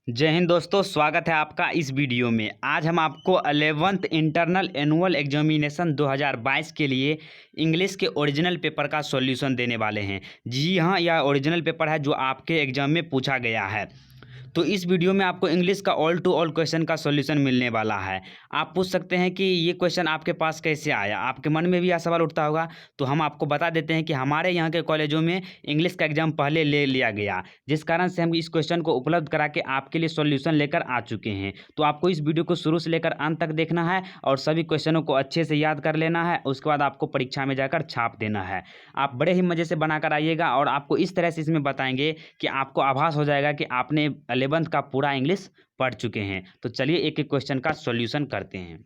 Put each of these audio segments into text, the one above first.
जय हिंद दोस्तों, स्वागत है आपका इस वीडियो में। आज हम आपको 11th इंटरनल एनुअल एग्जामिनेशन 2022 के लिए इंग्लिश के ओरिजिनल पेपर का सॉल्यूशन देने वाले हैं। जी हाँ, यह ओरिजिनल पेपर है जो आपके एग्जाम में पूछा गया है। तो इस वीडियो में आपको इंग्लिश का ऑल टू ऑल क्वेश्चन का सॉल्यूशन मिलने वाला है। आप पूछ सकते हैं कि ये क्वेश्चन आपके पास कैसे आया, आपके मन में भी यह सवाल उठता होगा। तो हम आपको बता देते हैं कि हमारे यहाँ के कॉलेजों में इंग्लिश का एग्जाम पहले ले लिया गया, जिस कारण से हम इस क्वेश्चन को उपलब्ध करा के आपके लिए सॉल्यूशन लेकर आ चुके हैं। तो आपको इस वीडियो को शुरू से लेकर अंत तक देखना है और सभी क्वेश्चनों को अच्छे से याद कर लेना है। उसके बाद आपको परीक्षा में जाकर छाप देना है। आप बड़े ही मज़े से बनाकर आइएगा और आपको इस तरह से इसमें बताएंगे कि आपको आभास हो जाएगा कि आपने 11th का पूरा इंग्लिश पढ़ चुके हैं। तो चलिए एक एक क्वेश्चन का सॉल्यूशन करते हैं।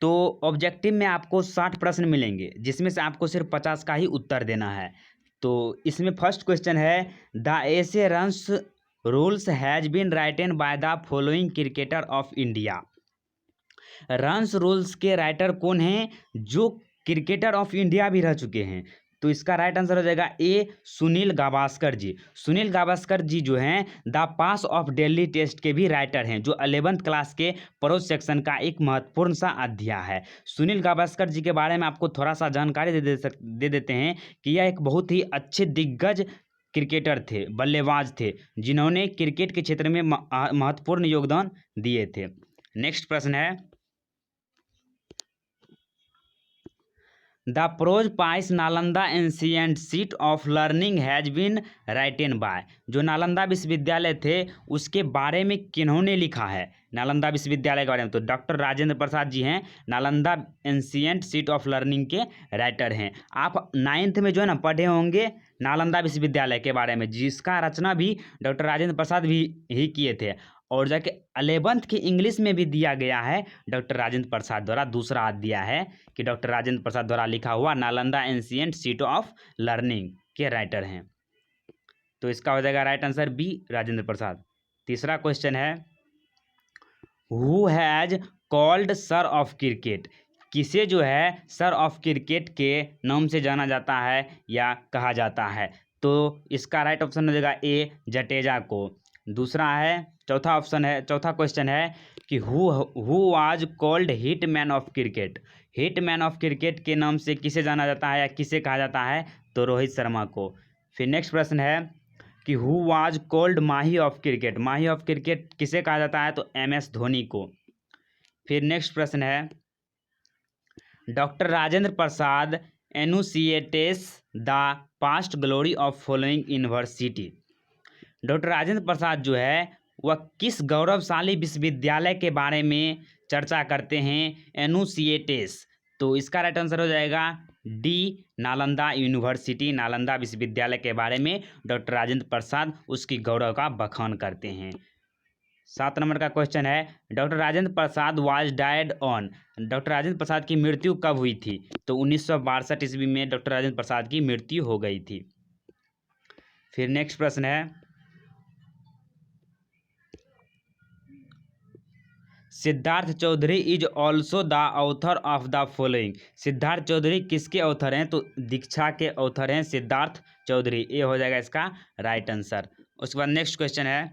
तो ऑब्जेक्टिव में आपको 60 प्रश्न मिलेंगे, जिसमें से आपको सिर्फ 50 का ही उत्तर देना है। तो इसमें फर्स्ट क्वेश्चन है, the essay runs rules has been written by the following cricketer of India. Runs rules के राइटर कौन हैं जो क्रिकेटर ऑफ इंडिया भी रह चुके हैं? तो इसका राइट आंसर हो जाएगा ए, सुनील गावस्कर जी। सुनील गावस्कर जी जो हैं the pass of Delhi test के भी राइटर हैं, जो 11th क्लास के प्रोज सेक्शन का एक महत्वपूर्ण सा अध्याय है। सुनील गावस्कर जी के बारे में आपको थोड़ा सा जानकारी दे देते हैं कि यह एक बहुत ही अच्छे दिग्गज क्रिकेटर थे, बल्लेबाज थे, जिन्होंने क्रिकेट के क्षेत्र में महत्वपूर्ण योगदान दिए थे। नेक्स्ट प्रश्न है, the prose piece Nalanda ancient seat of learning has been written by. जो नालंदा विश्वविद्यालय थे उसके बारे में किन्होंने लिखा है? नालंदा विश्वविद्यालय के बारे में तो डॉक्टर राजेंद्र प्रसाद जी हैं, Nalanda ancient seat of learning के राइटर हैं। आप 9th में जो है ना पढ़े होंगे नालंदा विश्वविद्यालय के बारे में, जिसका रचना भी डॉक्टर राजेंद्र प्रसाद भी ही किए थे। और जाके 11th की इंग्लिश में भी दिया गया है डॉक्टर राजेंद्र प्रसाद द्वारा, दूसरा दिया है कि डॉक्टर राजेंद्र प्रसाद द्वारा लिखा हुआ Nalanda ancient seat of learning के राइटर हैं। तो इसका हो जाएगा right answer B, Rajendra Prasad. तीसरा क्वेश्चन है, who has called sir of cricket. किसे जो है सर ऑफ क्रिकेट के नाम से जाना जाता है या कहा जाता है? तो इसका राइट ऑप्शन हो जाएगा ए, जडेजा को। दूसरा है, चौथा क्वेश्चन है कि who was called hit man of cricket. Hit man of cricket के नाम से किसे जाना जाता है या किसे कहा जाता है? तो रोहित शर्मा को। फिर नेक्स्ट प्रश्न है कि who was called Mahi of cricket. Mahi of cricket किसे कहा जाता है? तो MS धोनी को। फिर नेक्स्ट प्रश्न है, doctor Rajendra Prasad enunciates the past glory of following university. Doctor Rajendra Prasad जो है वह किस गौरवशाली विश्वविद्यालय के बारे में चर्चा करते हैं? एनुसिएटेस। तो इसका राइट आंसर हो जाएगा डी, नालंदा यूनिवर्सिटी, नालंदा विश्वविद्यालय के बारे में डॉक्टर राजेंद्र प्रसाद उसकी गौरव का बखान करते हैं। 7 नंबर का क्वेश्चन है, doctor Rajendra Prasad was died on. Doctor Rajendra Prasad की मृत्यु कब हुई थी? तो 1962 ईस्वी में डॉक्टर राजेंद्र प्रसाद की मृत्यु हो गई थी। फिर नेक्स्ट प्रश्न है, Siddharth Chaudhary is also the author of the following. Siddharth Chaudhary किसके ऑथर हैं? तो दीक्षा के ऑथर हैं सिद्धार्थ चौधरी। ये हो जाएगा इसका राइट आंसर। उसके बाद नेक्स्ट क्वेश्चन है,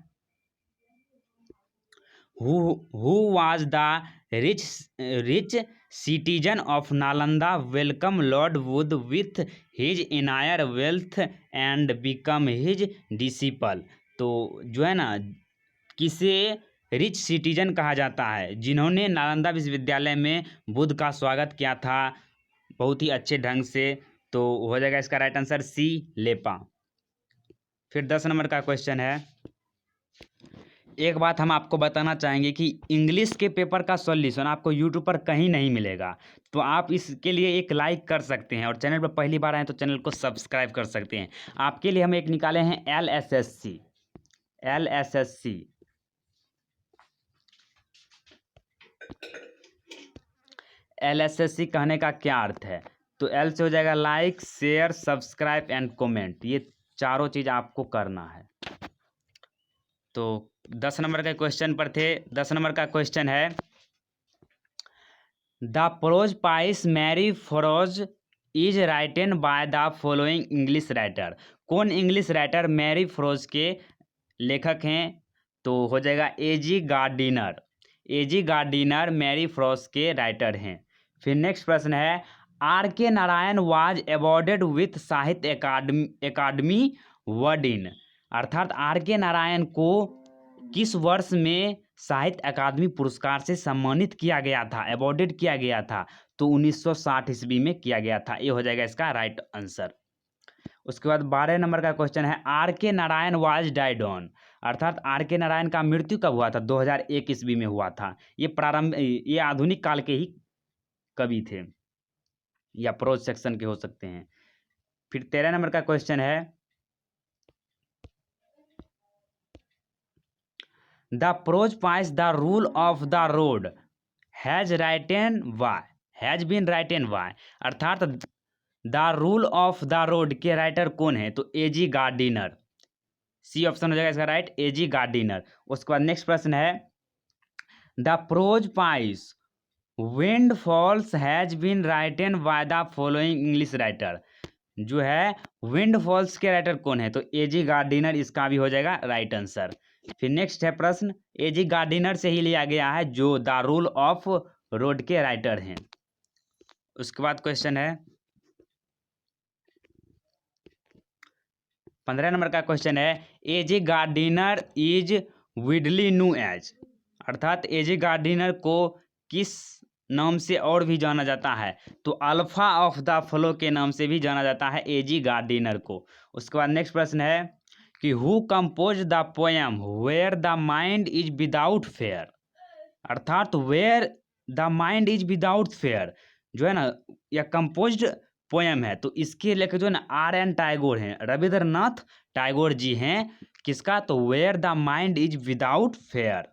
who was the rich citizen of Nalanda welcome lord Buddha with his entire wealth and become his disciple. तो जो है ना, किसे रिच सिटीजन कहा जाता है जिन्होंने नालंदा विश्वविद्यालय में बुद्ध का स्वागत किया था बहुत ही अच्छे ढंग से? तो हो जाएगा इसका राइट आंसर सी, लेपा। फिर 10 नंबर का क्वेश्चन है, एक बात हम आपको बताना चाहेंगे कि इंग्लिश के पेपर का सॉल्यूशन आपको यूट्यूब पर कहीं नहीं मिलेगा। तो आप इसके लिए एक लाइक कर सकते हैं और चैनल पर पहली बार आए तो चैनल को सब्सक्राइब कर सकते हैं। आपके लिए हम एक निकाले हैं LSSC। LSSC कहने का क्या अर्थ है? तो L से हो जाएगा like, share, subscribe and comment. ये चारों चीज़ आपको करना है। तो 10 नंबर के क्वेश्चन पर थे। 10 नंबर का क्वेश्चन है, the prose piece Mary froze is written by the following English writer. कौन इंग्लिश राइटर मैरी फ्रोज के लेखक हैं? तो हो जाएगा A G Gardiner. A G Gardiner Mary froze के राइटर हैं। फिर नेक्स्ट प्रश्न है, आर के नारायण वाज अवॉर्डेड विथ साहित्य अकादमी वर्ड इन। अर्थात आर के नारायण को किस वर्ष में साहित्य अकादमी पुरस्कार से सम्मानित किया गया था, अवॉर्डेड किया गया था? तो 1960 ईस्वी में किया गया था। ये हो जाएगा इसका राइट आंसर। उसके बाद 12 नंबर का क्वेश्चन है, आर के नारायण वाज डाइड ऑन। अर्थात आर के नारायण का मृत्यु कब हुआ था? 2001 ईस्वी में हुआ था। ये आधुनिक काल के ही कवि थे या प्रोज सेक्शन के हो सकते हैं। फिर 13 नंबर का क्वेश्चन है, the prose piece the rule of the road has been written by. अर्थात the rule of the road के राइटर कौन है? तो एजी गार्डिनर। सी ऑप्शन हो जाएगा इसका राइट, एजी गार्डिनर। उसके बाद नेक्स्ट प्रश्न है, the prose piece wind falls has been written by the following English writer. जो है विंड फॉल्स के राइटर कौन है? तो एजी गार्डिनर, इसका भी हो जाएगा राइट आंसर। फिर नेक्स्ट है प्रश्न, एजी गार्डिनर से ही लिया गया है जो द रूल ऑफ रोड के राइटर हैं। उसके बाद क्वेश्चन है 15 नंबर का क्वेश्चन है, A G Gardiner is widely known as. अर्थात एजी गार्डिनर को किस नाम से और भी जाना जाता है? तो अल्फा ऑफ द फ्लो के नाम से भी जाना जाता है एजी गार्डिनर को। उसके बाद नेक्स्ट प्रश्न है कि who compose the poem where the mind is without fear. अर्थात where the mind is without fear जो है ना, यह कंपोज्ड पोएम है। तो इसके लेखक जो है ना RN टैगोर हैं, रविंद्रनाथ टैगोर जी हैं। किसका? तो where the mind is without fear.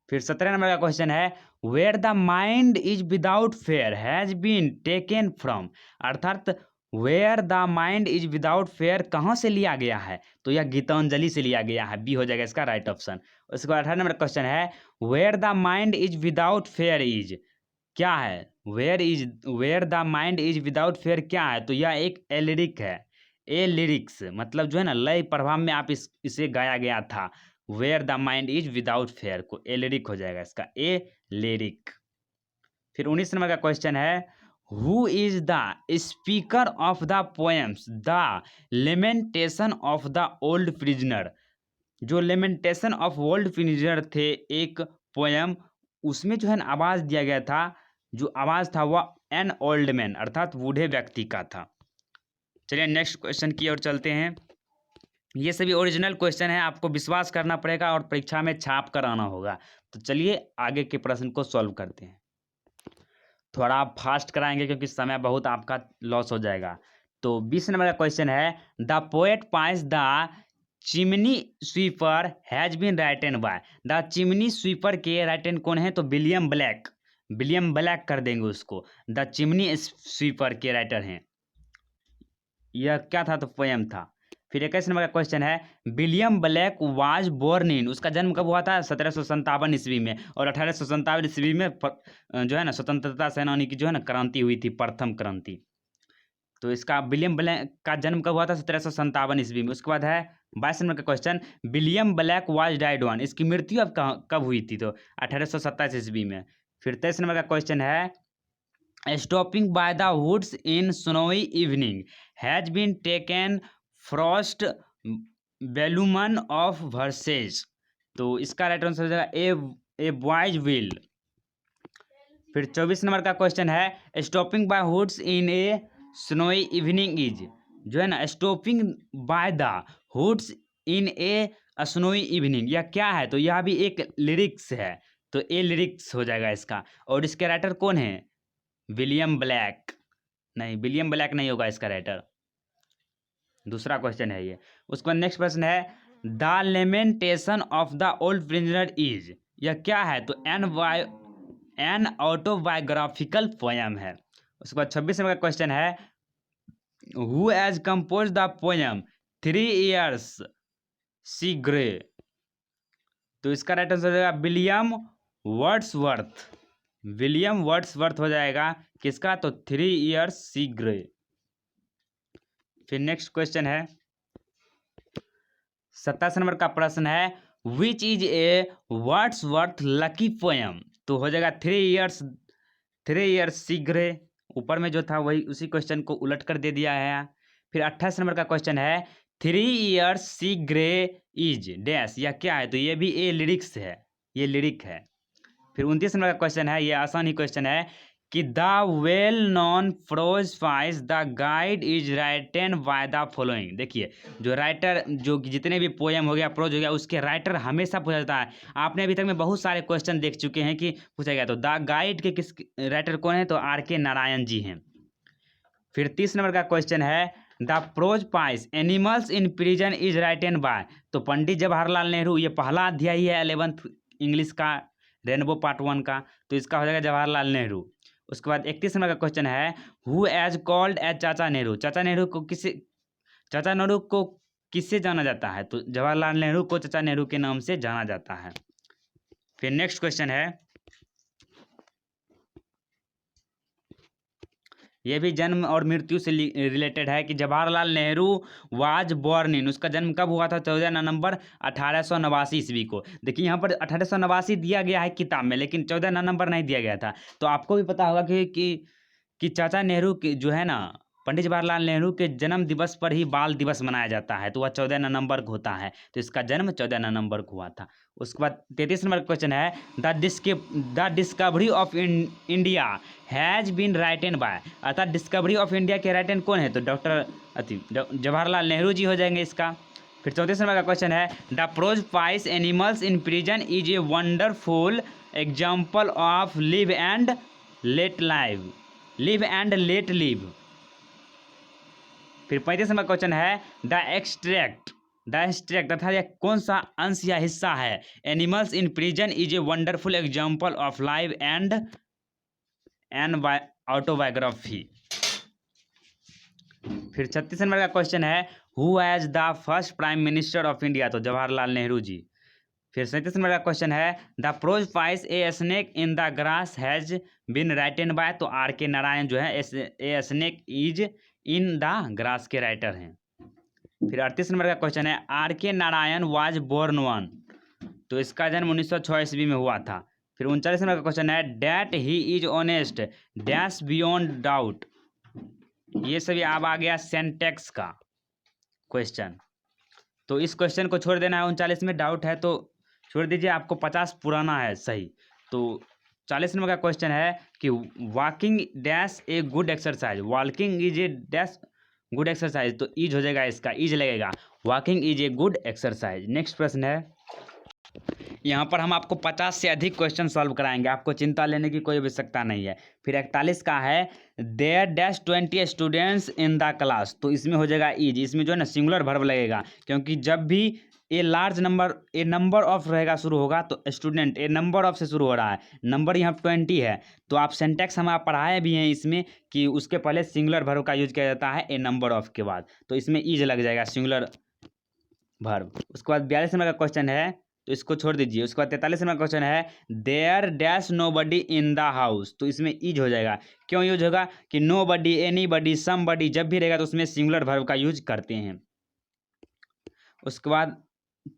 फिर 17 नंबर का क्वेश्चन है, where the mind is without fear has been taken from. अर्थात where the mind is without fear कहाँ से लिया गया है? तो यह गीतांजलि से लिया गया है। बी हो जाएगा इसका राइट ऑप्शन। उसके बाद 18 नंबर क्वेश्चन है, where the mind is without fear is क्या है? Where the mind is without fear क्या है? तो यह एक एलिरिक है। ए लिरिक्स मतलब जो है ना लय प्रभाव में आप इसे गाया गया था। Where the mind is without fear को ए लिरिक हो जाएगा इसका, ए लिरिक। फिर 19 नंबर का क्वेश्चन है, who is the speaker of the poems the lamentation of the old prisoner. जो लेमेंटेशन ऑफ ओल्ड प्रिजनर थे एक पोएम, उसमें जो है ना आवाज दिया गया था, जो आवाज था वह एन ओल्ड मैन अर्थात बूढ़े व्यक्ति का था। चलिए नेक्स्ट क्वेश्चन की ओर चलते हैं। ये सभी ओरिजिनल क्वेश्चन है, आपको विश्वास करना पड़ेगा और परीक्षा में छाप कर आना होगा। तो चलिए आगे के प्रश्न को सॉल्व करते हैं। थोड़ा आप फास्ट कराएंगे क्योंकि समय बहुत आपका लॉस हो जाएगा। तो 20 नंबर का क्वेश्चन है, the poet piece the chimney sweeper has been written by. The chimney sweeper के राइटेन कौन है? तो विलियम ब्लैक। विलियम ब्लैक कर देंगे उसको। द चिमनी स्वीपर के राइटर हैं। यह क्या था? तो पोएम था। फिर 21 नंबर का क्वेश्चन है, William Blake was born in. उसका जन्म कब हुआ था? 1757 ईस्वी में। और 1857 ईस्वी में जो है ना स्वतंत्रता सेनानी की जो है ना क्रांति हुई थी, प्रथम क्रांति। तो इसका विलियम ब्लैक का जन्म कब हुआ था? 1757 ईस्वी में। उसके बाद है 22 नंबर का question, William Blake was died on. इसकी मृत्यु अब कब हुई थी? तो 1827 ईस्वी में। फिर 23 नंबर का क्वेश्चन है, stopping by the woods in snowy evening has been taken Frost volume of verses. तो इसका राइट आंसर हो जाएगा ए बॉयज विल। फिर 24 नंबर का क्वेश्चन है, stopping bye hoods in A snowy evening is. जो है ना stopping by the hoods in A snowy evening, यह क्या है? तो यह भी एक लिरिक्स है। तो ए लिरिक्स हो जाएगा इसका। और इसके राइटर कौन है? William black. नहीं, विलियम ब्लैक नहीं होगा इसका राइटर। दूसरा क्वेश्चन है ये। उसके बाद नेक्स्ट प्रश्न है, the lamentation of the old prisoner is. यह क्या है? तो एन ऑटोबायोग्राफिकल पोएम है। उसके बाद 26 नंबर का क्वेश्चन है, who has compose the poem 3 Years she grew. तो इसका राइट आंसर हो जाएगा विलियम वर्ड्सवर्थ। विलियम वर्ड्सवर्थ हो जाएगा किसका, तो 3 इयर्स शीघ्र। फिर नेक्स्ट क्वेश्चन है 27 नंबर का प्रश्न है which is a Wordsworth lucky poem. तो हो जाएगा 3 इयर्स शीघ्र। ऊपर में जो था वही उसी क्वेश्चन को उलट कर दे दिया है। फिर 28 नंबर का क्वेश्चन है 3 इयर्स शीघ्र इज डैश, या क्या है, तो ये भी ए लिरिक्स है, ये लिरिक है। फिर 29 नंबर का क्वेश्चन है, ये आसान ही क्वेश्चन है कि the well known prose piece the guide is written by the following. देखिए जो राइटर, जो जितने भी पोएम हो गया, प्रोज हो गया, उसके राइटर हमेशा पूछा जाता है। आपने अभी तक में बहुत सारे क्वेश्चन देख चुके हैं कि पूछा गया, तो द गाइड के किस राइटर कौन है, तो R.K. नारायण जी हैं। फिर 30 नंबर का क्वेश्चन है the prose piece animals in prison is written by, तो पंडित जवाहरलाल नेहरू। ये पहला अध्याय ही है 11th इंग्लिश का, रेनबो पार्ट 1 का, तो इसका हो जाएगा जवाहरलाल नेहरू। उसके बाद 31 नंबर का क्वेश्चन है हु एज कॉल्ड एज चाचा नेहरू। चाचा नेहरू को किससे जाना जाता है, तो जवाहरलाल नेहरू को चाचा नेहरू के नाम से जाना जाता है। फिर नेक्स्ट क्वेश्चन है, ये भी जन्म और मृत्यु से रिलेटेड है कि Jawaharlal Nehru was born in, उसका जन्म कब हुआ था, 14 नवंबर 1889 ईस्वी को। देखिए यहाँ पर 1889 दिया गया है किताब में, लेकिन 14 नवंबर नहीं दिया गया था। तो आपको भी पता होगा कि चाचा नेहरू की जो है ना, पंडित जवाहरलाल नेहरू के जन्म दिवस पर ही बाल दिवस मनाया जाता है, तो वह 14 नवंबर को होता है, तो इसका जन्म 14 नवंबर को हुआ था। उसके बाद 33 नंबर क्वेश्चन है the discovery of India has been written by, अर्थात डिस्कवरी ऑफ इंडिया के राइटन कौन है, तो डॉक्टर जवाहरलाल नेहरू जी हो जाएंगे इसका। फिर 34 नंबर का क्वेश्चन है the prose piece animals in prison is a wonderful example of live and let live. फिर 35 नंबर क्वेश्चन है द एक्सट्रैक्ट अर्थात यह कौन सा अंश या हिस्सा है, animals in prison is a wonderful example of life and an autobiography. फिर 36 नंबर का क्वेश्चन है who as the first prime minister of India, तो जवाहरलाल नेहरू जी। फिर 37 नंबर का क्वेश्चन है the prose piece a snake in the grass has been written by, तो R.K. Narayan जो है a snake is in the grass के राइटर हैं। फिर 38 नंबर का क्वेश्चन है R.K. Narayan was born one, तो इसका जन्म 1906 ईस्वी में हुआ था। फिर 39 नंबर का क्वेश्चन है that he is honest dash beyond doubt. ये सभी अब आ गया सेंटेक्स का क्वेश्चन, तो इस क्वेश्चन को छोड़ देना है। 39 में डाउट है तो छोड़ दीजिए, आपको 50 पुराना है सही। तो 40 नंबर का क्वेश्चन है कि walking dash a good exercise, walking is a dash good exercise, तो ईज हो जाएगा, इसका ईज लगेगा, walking is a good exercise. Next प्रश्न है, यहाँ पर हम आपको 50 से अधिक क्वेश्चन सॉल्व कराएंगे, आपको चिंता लेने की कोई आवश्यकता नहीं है। फिर 41 का है there dash 20 students in the class, तो इसमें हो जाएगा ईज, इसमें जो है ना सिंगुलर वर्ब लगेगा, क्योंकि जब भी ए नंबर ऑफ रहेगा शुरू होगा, तो स्टूडेंट ए नंबर ऑफ से शुरू हो रहा है, नंबर यहाँ 20 है, तो आप सेंटेक्स हम आप पढ़ाए भी हैं इसमें कि उसके पहले सिंगुलर वर्ब का यूज किया जाता है ए नंबर ऑफ के बाद, तो इसमें ईज लग जाएगा सिंगुलर वर्ब। उसके बाद 42 नंबर का क्वेश्चन है, तो इसको छोड़ दीजिए। उसके बाद 43 नंबर क्वेश्चन है there dash nobody in the house, तो इसमें ईज हो जाएगा। क्यों यूज होगा कि नो बडी, एनी बडी, सम बडी जब भी रहेगा तो उसमें सिंगुलर वर्ब का यूज करते हैं। उसके बाद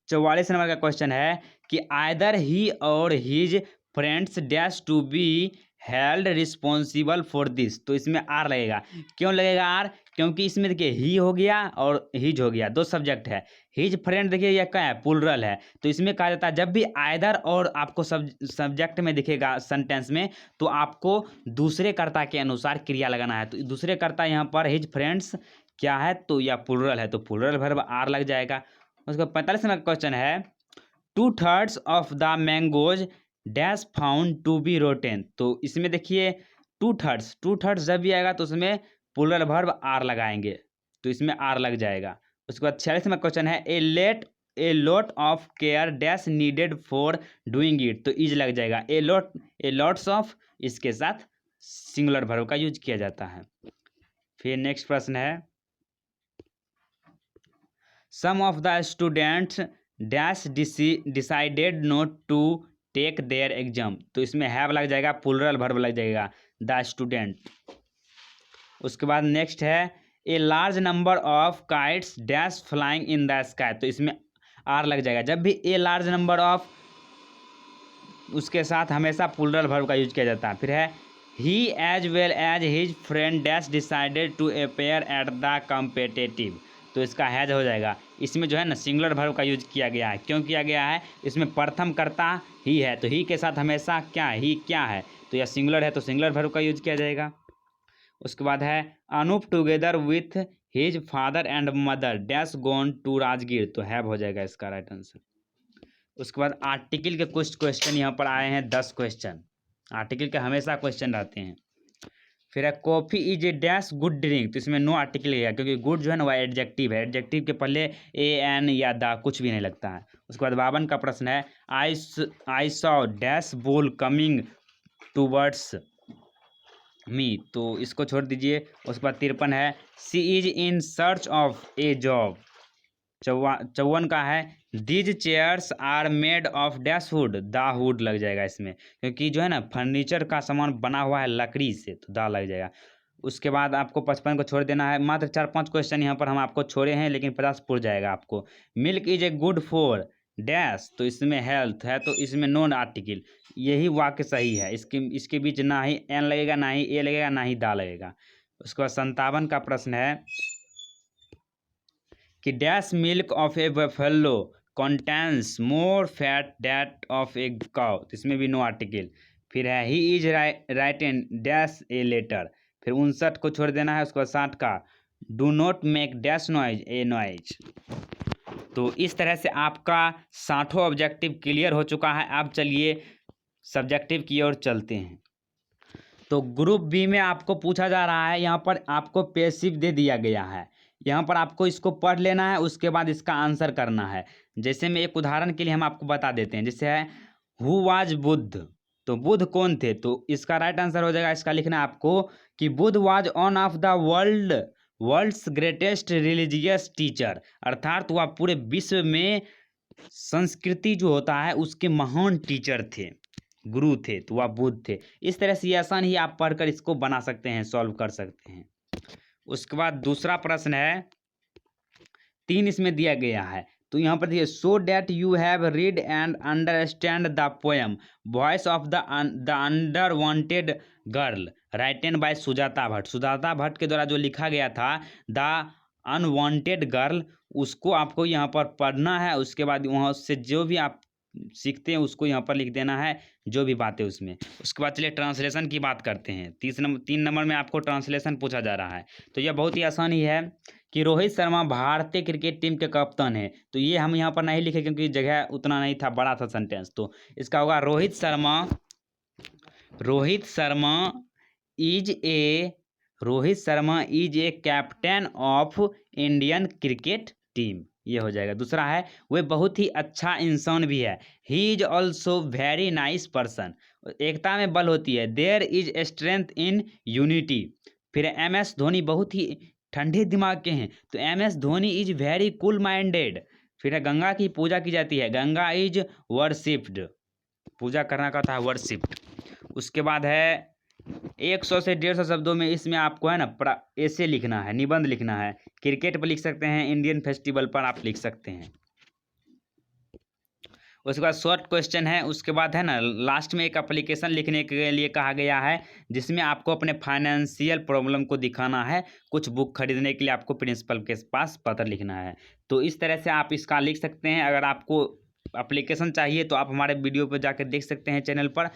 44 नंबर का क्वेश्चन है कि आइदर ही और his friends dash to be held responsible for this, तो इसमें आर लगेगा। क्यों लगेगा आर, क्योंकि इसमें देखिए ही हो गया और हिज हो गया, दो सब्जेक्ट है। हिज फ्रेंड देखिए यह क्या है, प्लुरल है, तो इसमें कहा जाता है जब भी आइदर और आपको सब्जेक्ट में दिखेगा सेंटेंस में, तो आपको दूसरे कर्ता के अनुसार क्रिया लगाना है। तो दूसरे कर्ता यहाँ पर हिज फ्रेंड्स क्या है, तो या प्लुरल है, तो प्लुरल वर्ब आर लग जाएगा। उसका 45 नंबर क्वेश्चन है 2/3 of the mangoes dash found to be rotten, तो इसमें देखिए 2/3 जब भी आएगा तो उसमें प्लुरल वर्ब आर लगाएंगे, तो इसमें आर लग जाएगा। उसके बाद 46 में क्वेश्चन है a lot of care dash needed for doing it, तो इज लग जाएगा। ए लॉट्स ऑफ, इसके साथ सिंगुलर वर्ब का यूज किया जाता है। फिर नेक्स्ट प्रश्न है some of the students dash decided not to take their exam, तो इसमें हैव लग जाएगा, प्लूरल वर्ब लग जाएगा, द स्टूडेंट। उसके बाद नेक्स्ट है a large number of kites dash flying in the sky, तो इसमें आर लग जाएगा। जब भी ए लार्ज नंबर ऑफ उसके साथ हमेशा प्लूरल वर्ब का यूज किया जाता है। फिर है he as well as his friend dash decided to appear at the competitive, तो इसका हैज हो जाएगा। इसमें जो है ना सिंगुलर वर्ब का यूज किया गया है। क्यों किया गया है? इसमें प्रथम कर्ता ही है, तो ही के साथ हमेशा क्या है, ही क्या है, तो यह सिंगुलर है तो सिंगुलर वर्ब का यूज किया जाएगा। उसके बाद है Anoop together with his father and mother dash gone to Rajgir, तो हैव हो जाएगा इसका राइट आंसर। उसके बाद आर्टिकल के कुछ क्वेश्चन यहाँ पर आए हैं 10 क्वेश्चन। आर्टिकल के हमेशा क्वेश्चन रहते हैं। फिर है coffee is a dash good drink, तो इसमें नो आर्टिकल है क्योंकि गुड जो है ना वह एडजेक्टिव है। एडजेक्टिव के पहले ए एन या द कुछ भी नहीं लगता है। उसके बाद 52 का प्रश्न है I saw dash ball coming towards me, तो इसको छोड़ दीजिए। उसके बाद 53 है she is in search of a job. 54 का है these chairs are made of dash wood, the wood लग जाएगा इसमें क्योंकि जो है ना फर्नीचर का सामान बना हुआ है लकड़ी से, तो द लग जाएगा। उसके बाद आपको 55 को छोड़ देना है। मात्र 4-5 क्वेश्चन यहाँ पर हम आपको छोड़े हैं लेकिन 50 पूर जाएगा आपको। Milk is a good for dash, तो इसमें हेल्थ है तो इसमें नॉन आर्टिकल, यही वाक्य सही है। इसके बीच ना ही एन लगेगा, ना ही ए लगेगा, ना ही दा लगेगा। उसके बाद 57 का प्रश्न है कि dash milk of a buffalo contains more fat that of a cow, तो इसमें भी नो आर्टिकल। फिर है he is writing dash a letter. फिर 59 को छोड़ देना है। उसके बाद 60 का do not make dash noise A noise. तो इस तरह से आपका 60 ऑब्जेक्टिव क्लियर हो चुका है। अब चलिए सब्जेक्टिव की ओर चलते हैं। तो ग्रुप बी में आपको पूछा जा रहा है, यहाँ पर आपको पैसिव दे दिया गया है। यहाँ पर आपको इसको पढ़ लेना है, उसके बाद इसका आंसर करना है। जैसे में एक उदाहरण के लिए हम आपको बता देते हैं, जैसे है हु वाज बुद्ध, तो बुद्ध कौन थे, तो इसका राइट आंसर हो जाएगा। इसका लिखना है आपको कि Buddha was one of the world's greatest religious teacher, अर्थात वह पूरे विश्व में संस्कृति जो होता है उसके महान टीचर थे, गुरु थे, तो वह बुद्ध थे। इस तरह से आसान ही आप पढ़कर इसको बना सकते हैं, सॉल्व कर सकते हैं। उसके बाद दूसरा प्रश्न है 3 इसमें दिया गया है, तो यहाँ पर देखिए so that you have read and understand the poem voice of the अंडर वांटेड girl written by Sujata Bhatt. Sujata Bhatt के द्वारा जो लिखा गया था द अनवांटेड गर्ल, उसको आपको यहाँ पर पढ़ना है। उसके बाद वहाँ से जो भी आप सीखते हैं उसको यहाँ पर लिख देना है, जो भी बातें उसमें। उसके बाद चलिए ट्रांसलेशन की बात करते हैं। 3 नंबर में आपको ट्रांसलेशन पूछा जा रहा है, तो यह बहुत ही आसान ही है कि रोहित शर्मा भारतीय क्रिकेट टीम के कप्तान है। तो ये हम यहाँ पर नहीं लिखे क्योंकि जगह उतना नहीं था, बड़ा था सेंटेंस, तो इसका होगा Rohit Sharma is a captain of Indian cricket team, ये हो जाएगा। दूसरा है वे बहुत ही अच्छा इंसान भी है, he is also very nice person, एकता में बल होती है, there is strength in unity. फिर MS धोनी बहुत ही ठंडे दिमाग के हैं, तो MS Dhoni is very cool minded. फिर है गंगा की पूजा की जाती है, गंगा इज वर्शिप्ड, पूजा करना का था वर्शिप्ड। उसके बाद है 100 से 150 शब्दों में इसमें आपको है ना ऐसे लिखना है, निबंध लिखना है। क्रिकेट पर लिख सकते हैं, इंडियन फेस्टिवल पर आप लिख सकते हैं। उसके बाद शॉर्ट क्वेश्चन है। उसके बाद है ना लास्ट में एक एप्लीकेशन लिखने के लिए कहा गया है, जिसमें आपको अपने फाइनेंशियल प्रॉब्लम को दिखाना है। कुछ बुक खरीदने के लिए आपको प्रिंसिपल के पास पत्र लिखना है। तो इस तरह से आप इसका लिख सकते हैं। अगर आपको एप्लीकेशन चाहिए तो आप हमारे वीडियो पर जाकर देख सकते हैं, चैनल पर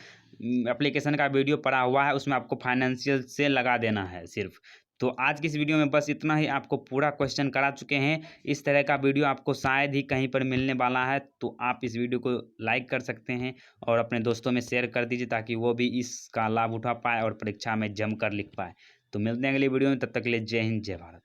एप्लीकेशन का वीडियो पड़ा हुआ है, उसमें आपको फाइनेंशियल से लगा देना है सिर्फ। तो आज की इस वीडियो में बस इतना ही, आपको पूरा क्वेश्चन करा चुके हैं। इस तरह का वीडियो आपको शायद ही कहीं पर मिलने वाला है, तो आप इस वीडियो को लाइक कर सकते हैं और अपने दोस्तों में शेयर कर दीजिए ताकि वो भी इसका लाभ उठा पाए और परीक्षा में जमकर लिख पाए। तो मिलते हैं अगली वीडियो में, तब तक के लिए जय हिंद जय भारत।